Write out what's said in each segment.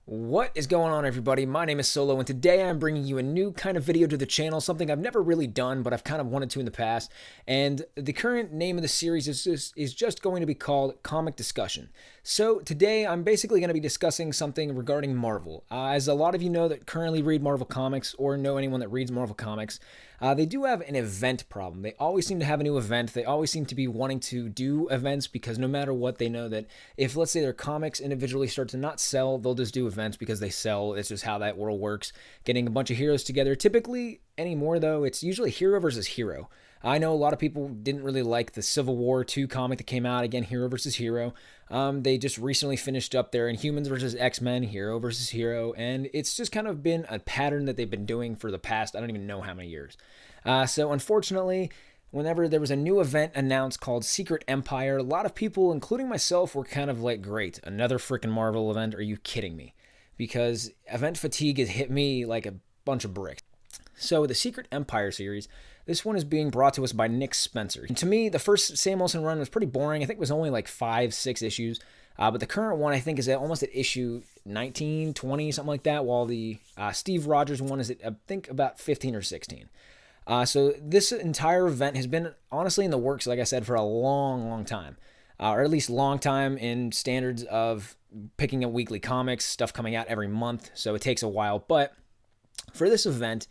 What is going on, everybody? My name is Solo, and today I'm bringing you a new kind of video to the channel, something I've never really done, but I've kind of wanted to in the past. And the current name of the series is just going to be called Comic Discussion. So today I'm basically going to be discussing something regarding Marvel. As a lot of you know that currently read Marvel Comics or know anyone that reads Marvel Comics, they do have an event problem. They always seem to have a new event. They always seem to be wanting to do events because no matter what, they know that if, let's say, their comics individually start to not sell, they'll just do events because they sell. It's just how that world works. Getting a bunch of heroes together. Typically, anymore though, it's usually hero versus hero. I know a lot of people didn't really like the Civil War 2 comic that came out, again, hero versus hero. They just recently finished up their Inhumans versus X-Men, hero versus hero, and it's just kind of been a pattern that they've been doing for the past, I don't even know how many years. So unfortunately, whenever there was a new event announced called Secret Empire, a lot of people, including myself, were kind of like, great, another freaking Marvel event, are you kidding me? Because event fatigue has hit me like a bunch of bricks. So the Secret Empire series, this one is being brought to us by Nick Spencer. And to me, the first Sam Wilson run was pretty boring. I think it was only like 5-6 issues. But the current one, I think, is almost at issue 19, 20, something like that, while the Steve Rogers one is at, I think, about 15 or 16. So this entire event has been, honestly, in the works, like I said, for a long, long time. Or at least long time in standards of picking up weekly comics, stuff coming out every month, so it takes a while. But for this event,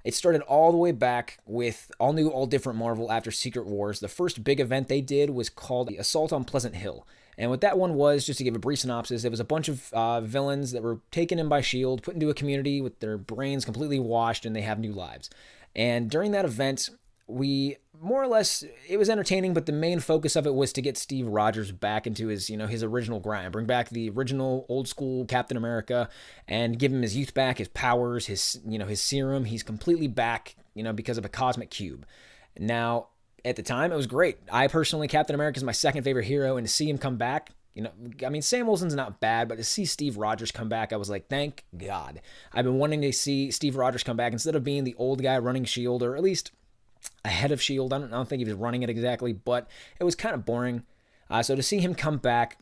it started all the way back with all new, all different Marvel after Secret Wars. The first big event they did was called the Assault on Pleasant Hill. And what that one was, just to give a brief synopsis, it was a bunch of villains that were taken in by S.H.I.E.L.D., put into a community with their brains completely washed, and they have new lives. And during that event, we more or less, it was entertaining, but the main focus of it was to get Steve Rogers back into his, his original grind, bring back the original old school Captain America and give him his youth back, his powers, his serum. He's completely back, because of a cosmic cube. Now, at the time, it was great. I personally, Captain America is my second favorite hero, and to see him come back, Sam Wilson's not bad, but to see Steve Rogers come back, I was like, thank God. I've been wanting to see Steve Rogers come back instead of being the old guy running S.H.I.E.L.D., or at least ahead of S.H.I.E.L.D. I don't think he was running it exactly, but it was kind of boring. So to see him come back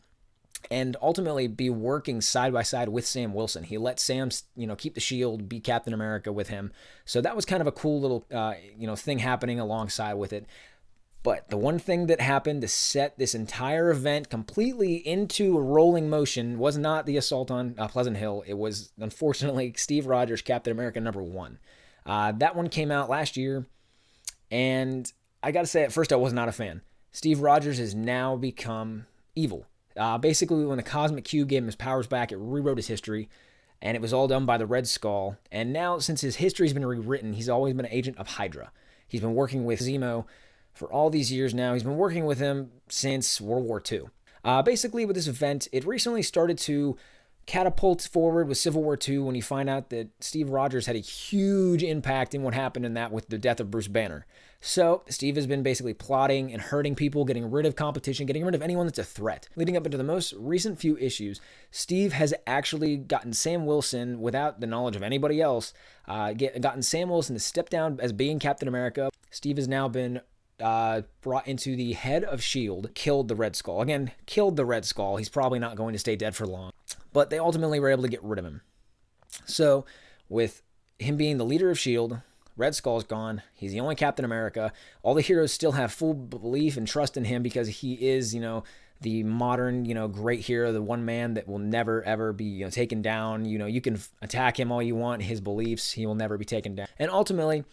and ultimately be working side by side with Sam Wilson, he let Sam, keep the S.H.I.E.L.D., be Captain America with him. So that was kind of a cool little, thing happening alongside with it. But the one thing that happened to set this entire event completely into a rolling motion was not the Assault on Pleasant Hill. It was, unfortunately, Steve Rogers, Captain America #1. That one came out last year. And I got to say, at first, I was not a fan. Steve Rogers has now become evil. Basically, when the Cosmic Cube gave him his powers back, it rewrote his history, and it was all done by the Red Skull. And now, since his history's been rewritten, he's always been an agent of Hydra. He's been working with Zemo for all these years now. He's been working with him since World War II. Basically, with this event, it recently started to catapult forward with Civil War II when you find out that Steve Rogers had a huge impact in what happened in that with the death of Bruce Banner. So Steve has been basically plotting and hurting people, getting rid of competition, getting rid of anyone that's a threat. Leading up into the most recent few issues, Steve has actually gotten Sam Wilson, without the knowledge of anybody else, gotten Sam Wilson to step down as being Captain America. Steve has now been brought into the head of S.H.I.E.L.D., killed the Red Skull. Again, killed the Red Skull. He's probably not going to stay dead for long. But they ultimately were able to get rid of him. So, with him being the leader of S.H.I.E.L.D., Red Skull's gone. He's the only Captain America. All the heroes still have full belief and trust in him because he is, the modern, great hero, the one man that will never, ever be, taken down. You can attack him all you want. His beliefs, he will never be taken down. And ultimately,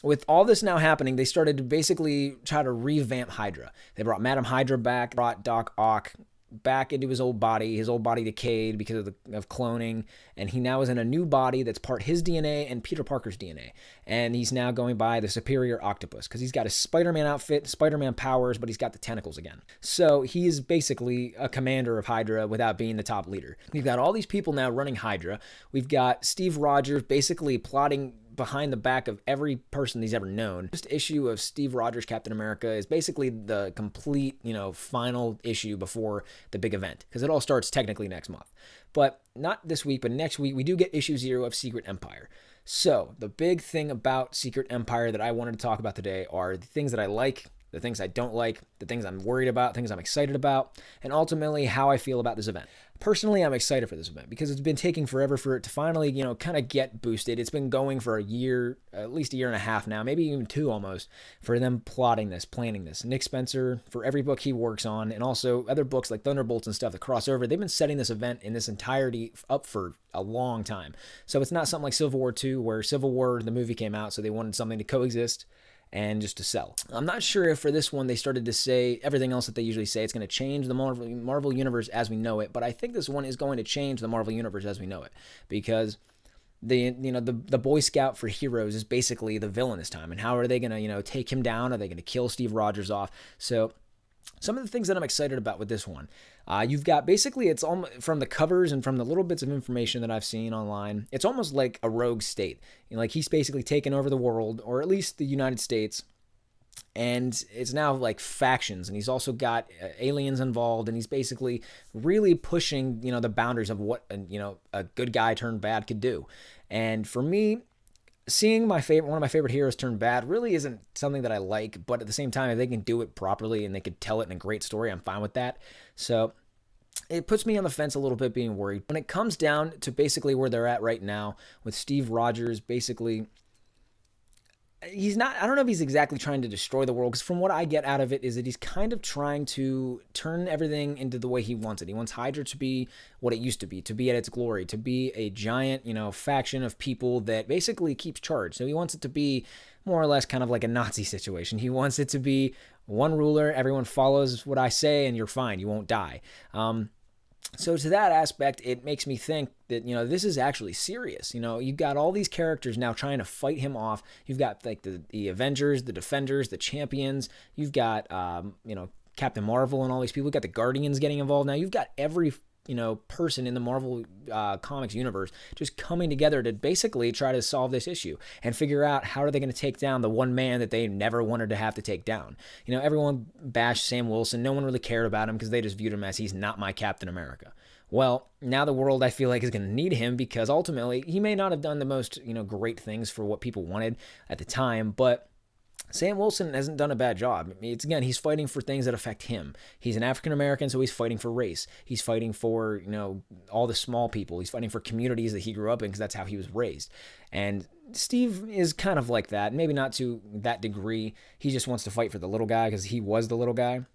with all this now happening, they started to basically try to revamp Hydra. They brought Madam Hydra back, brought Doc Ock back into his old body. His old body decayed because of cloning, and he now is in a new body that's part his DNA and Peter Parker's DNA. And he's now going by the Superior Octopus because he's got his Spider-Man outfit, Spider-Man powers, but he's got the tentacles again. So he is basically a commander of Hydra without being the top leader. We've got all these people now running Hydra. We've got Steve Rogers basically plotting behind the back of every person he's ever known. First issue of Steve Rogers Captain America is basically the complete, final issue before the big event, because it all starts technically next month. But not this week, but next week, we do get issue 0 of Secret Empire. So the big thing about Secret Empire that I wanted to talk about today are the things that I like the things I don't like, the things I'm worried about, things I'm excited about, and ultimately how I feel about this event. Personally, I'm excited for this event because it's been taking forever for it to finally, kind of get boosted. It's been going for a year, at least a year and a half now, maybe even two almost, for them plotting this, planning this. Nick Spencer, for every book he works on, and also other books like Thunderbolts and stuff that cross over, they've been setting this event in this entirety up for a long time. So it's not something like Civil War II, where Civil War, the movie came out, so they wanted something to coexist and just to sell. I'm not sure if for this one they started to say everything else that they usually say. It's going to change the Marvel universe as we know it, but I think this one is going to change the Marvel universe as we know it, because the Boy Scout for Heroes is basically the villain this time, and how are they going to take him down? Are they going to kill Steve Rogers off? So some of the things that I'm excited about with this one, you've got basically, it's almost from the covers and from the little bits of information that I've seen online, it's almost like a rogue state. Like he's basically taken over the world, or at least the United States, and it's now like factions, and he's also got aliens involved, and he's basically really pushing the boundaries of what a good guy turned bad could do. And for me, seeing one of my favorite heroes turn bad really isn't something that I like, but at the same time, if they can do it properly and they could tell it in a great story, I'm fine with that. So it puts me on the fence a little bit, being worried. When it comes down to basically where they're at right now with Steve Rogers, basically, he's not, I don't know if he's exactly trying to destroy the world, because from what I get out of it is that he's kind of trying to turn everything into the way he wants it. He wants Hydra to be what it used to be at its glory, to be a giant, faction of people that basically keeps charge. So he wants it to be more or less kind of like a Nazi situation. He wants it to be one ruler, everyone follows what I say, and you're fine, you won't die. So to that aspect, it makes me think that, this is actually serious. You've got all these characters now trying to fight him off. You've got like the Avengers, the Defenders, the Champions. You've got, Captain Marvel and all these people. You've got the Guardians getting involved now. You've got every person in the Marvel comics universe just coming together to basically try to solve this issue and figure out how are they going to take down the one man that they never wanted to have to take down. Everyone bashed Sam Wilson. No one really cared about him because they just viewed him as, he's not my Captain America. Well, now the world, I feel like, is going to need him, because ultimately he may not have done the most, great things for what people wanted at the time, but Sam Wilson hasn't done a bad job. He's fighting for things that affect him. He's an African American, so he's fighting for race. He's fighting for, all the small people. He's fighting for communities that he grew up in, because that's how he was raised. And Steve is kind of like that, maybe not to that degree. He just wants to fight for the little guy because he was the little guy.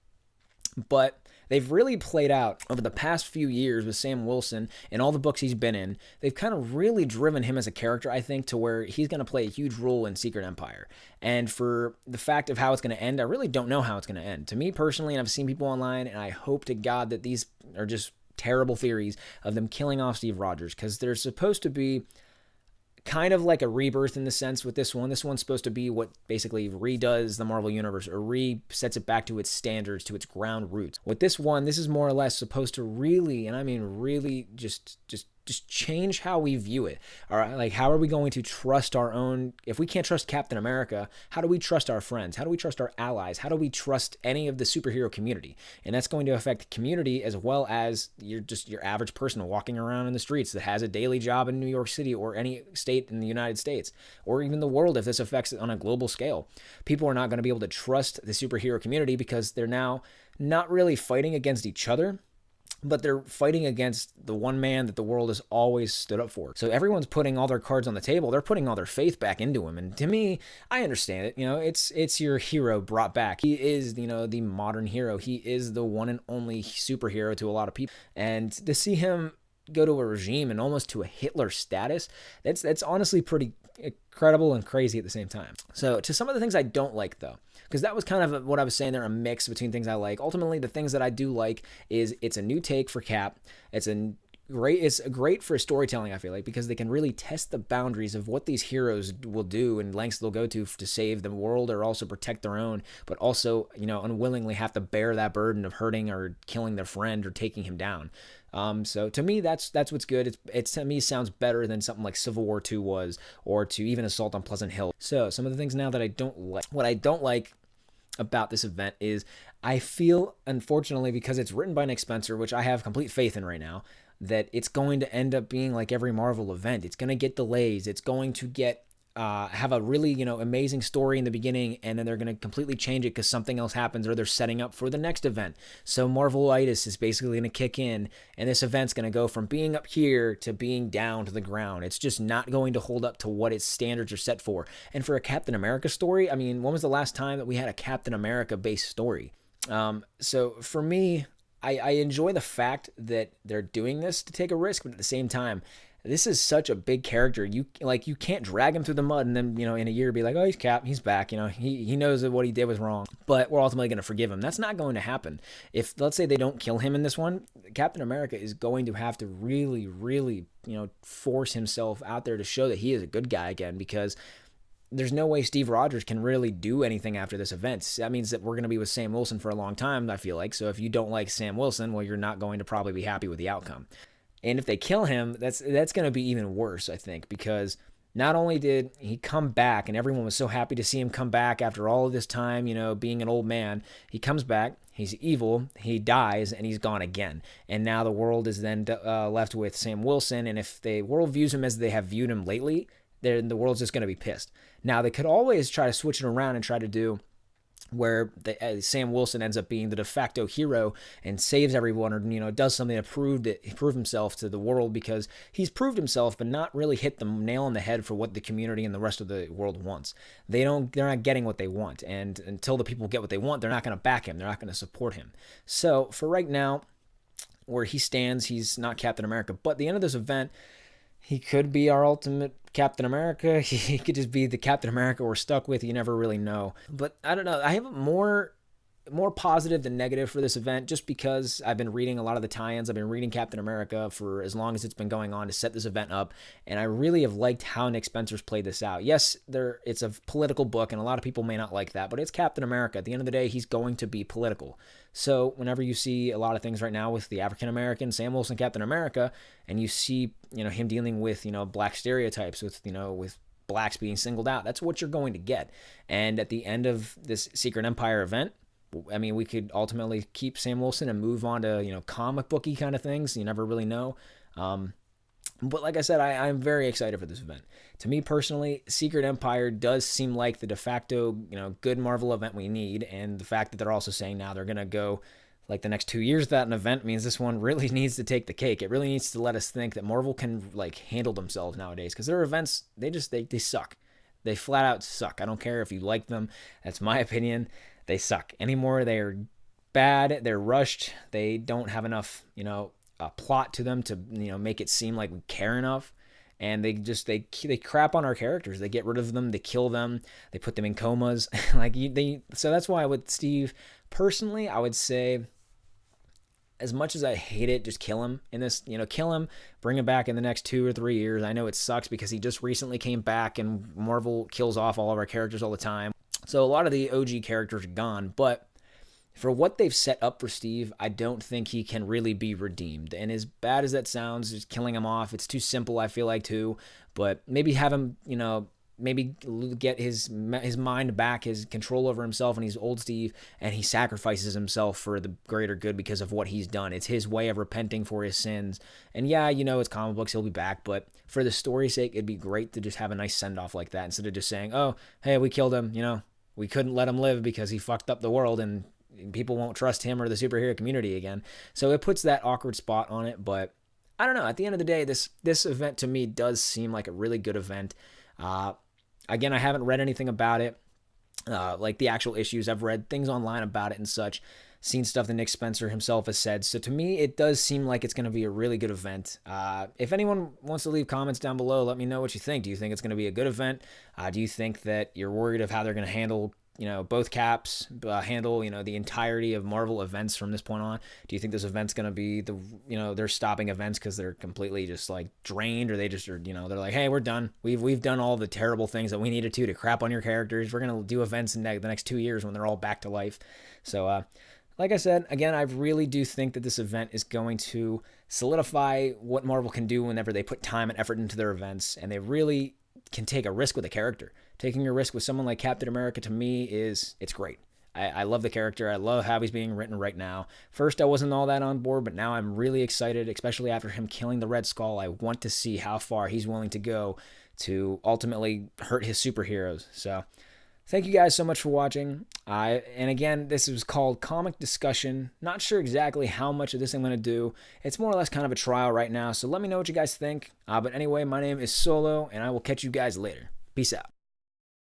But they've really played out over the past few years with Sam Wilson and all the books he's been in. They've kind of really driven him as a character, I think, to where he's going to play a huge role in Secret Empire. And for the fact of how it's going to end, I really don't know how it's going to end. To me personally, and I've seen people online, and I hope to God that these are just terrible theories of them killing off Steve Rogers, because they're supposed to be kind of like a rebirth in the sense with this one. This one's supposed to be what basically redoes the Marvel Universe, or resets it back to its standards, to its ground roots. With this one, this is more or less supposed to really, and I mean really, just change how we view it. All right, like, how are we going to trust our own? If we can't trust Captain America, how do we trust our friends? How do we trust our allies? How do we trust any of the superhero community? And that's going to affect community as well as your average person walking around in the streets that has a daily job in New York City or any state in the United States, or even the world if this affects it on a global scale. People are not going to be able to trust the superhero community because they're now not really fighting against each other, but they're fighting against the one man that the world has always stood up for. So everyone's putting all their cards on the table. They're putting all their faith back into him. And to me, I understand it. It's your hero brought back. He is, the modern hero. He is the one and only superhero to a lot of people. And to see him go to a regime and almost to a Hitler status, that's honestly pretty incredible and crazy at the same time. So to some of the things I don't like, though, because that was kind of what I was saying there, a mix between things I like. Ultimately, the things that I do like is it's a new take for Cap. It's great for storytelling, I feel like, because they can really test the boundaries of what these heroes will do and lengths they'll go to save the world, or also protect their own, but also, unwillingly have to bear that burden of hurting or killing their friend or taking him down. So to me, that's what's good. It to me sounds better than something like Civil War II was, or to even Assault on Pleasant Hill. So some of the things now that I don't like, what I don't like about this event is I feel, unfortunately, because it's written by Nick Spencer, which I have complete faith in right now, that it's going to end up being like every Marvel event. It's going to get delays. It's going to get have a really, amazing story in the beginning, and then they're going to completely change it because something else happens, or they're setting up for the next event. So Marvelitis is basically going to kick in, and this event's going to go from being up here to being down to the ground. It's just not going to hold up to what its standards are set for. And for a Captain America story, I mean, when was the last time that we had a Captain America based story? So for me, I enjoy the fact that they're doing this to take a risk, but at the same time, this is such a big character. You can't drag him through the mud and then, in a year be like, oh, he's Cap, he's back. He knows that what he did was wrong, but we're ultimately going to forgive him. That's not going to happen. If, let's say, they don't kill him in this one, Captain America is going to have to really, really, force himself out there to show that he is a good guy again, because there's no way Steve Rogers can really do anything after this event. That means that we're going to be with Sam Wilson for a long time, I feel like. So if you don't like Sam Wilson, well, you're not going to probably be happy with the outcome. And if they kill him, that's going to be even worse, I think, because not only did he come back, and everyone was so happy to see him come back after all of this time, being an old man, he comes back, he's evil, he dies, and he's gone again. And now the world is then left with Sam Wilson, and if the world views him as they have viewed him lately, then the world's just going to be pissed. Now, they could always try to switch it around and try to do where Sam Wilson ends up being the de facto hero and saves everyone, or does something to prove himself to the world, because he's proved himself but not really hit the nail on the head for what the community and the rest of the world wants. They're not getting what they want, and until the people get what they want, they're not going to back him, they're not going to support him. So for right now, where he stands, he's not Captain America, but at the end of this event, he could be our ultimate Captain America. He could just be the Captain America we're stuck with. You never really know. But I don't know. I have more positive than negative for this event, just because I've been reading a lot of the tie-ins. I've been reading Captain America for as long as it's been going on to set this event up, and I really have liked how Nick Spencer's played this out. Yes, it's a political book, and a lot of people may not like that, but it's Captain America. At the end of the day, he's going to be political. So whenever you see a lot of things right now with the African-American Sam Wilson Captain America, and you see him dealing with black stereotypes, with with blacks being singled out, that's what you're going to get. And at the end of this Secret Empire event, I mean, we could ultimately keep Sam Wilson and move on to, comic booky kind of things. You never really know. But like I said, I'm very excited for this event. To me personally, Secret Empire does seem like the de facto, good Marvel event we need. And the fact that they're also saying now they're going to go like the next 2 years without an event means this one really needs to take the cake. It really needs to let us think that Marvel can handle themselves nowadays, because their events, they suck. They flat out suck. I don't care if you like them. That's my opinion. They suck. Anymore, they're bad, they're rushed, they don't have enough, a plot to them to, make it seem like we care enough. And they crap on our characters. They get rid of them, they kill them, they put them in comas. So that's why with Steve, personally, I would say, as much as I hate it, just kill him in this, kill him, bring him back in the next 2 or 3 years. I know it sucks because he just recently came back and Marvel kills off all of our characters all the time. So a lot of the OG characters are gone, but for what they've set up for Steve, I don't think he can really be redeemed. And as bad as that sounds, just killing him off, it's too simple, I feel like, too. But maybe have him, maybe get his mind back, his control over himself, and he's old Steve, and he sacrifices himself for the greater good because of what he's done. It's his way of repenting for his sins. And yeah, it's comic books, he'll be back, but for the story's sake, it'd be great to just have a nice send-off like that, instead of just saying, oh, hey, we killed him, we couldn't let him live because he fucked up the world, and people won't trust him or the superhero community again. So it puts that awkward spot on it, but I don't know. At the end of the day, this event to me does seem like a really good event. Again, I haven't read anything about it, like the actual issues. I've read things online about it and such, seen stuff that Nick Spencer himself has said. So to me, it does seem like it's going to be a really good event. If anyone wants to leave comments down below, let me know what you think. Do you think it's going to be a good event? Do you think that you're worried of how they're going to handle, both caps, handle, the entirety of Marvel events from this point on? Do you think this event's going to be they're stopping events because they're completely just drained, or they just are, they're like, hey, we're done. We've done all the terrible things that we needed to crap on your characters. We're going to do events in the next 2 years when they're all back to life. So, like I said, again, I really do think that this event is going to solidify what Marvel can do whenever they put time and effort into their events, and they really can take a risk with a character. Taking a risk with someone like Captain America, to me, it's great. I love the character. I love how he's being written right now. First, I wasn't all that on board, but now I'm really excited, especially after him killing the Red Skull. I want to see how far he's willing to go to ultimately hurt his superheroes. So thank you guys so much for watching. And again, this was called Comic Discussion. Not sure exactly how much of this I'm going to do. It's more or less kind of a trial right now, so let me know what you guys think. But anyway, my name is Solo, and I will catch you guys later. Peace out.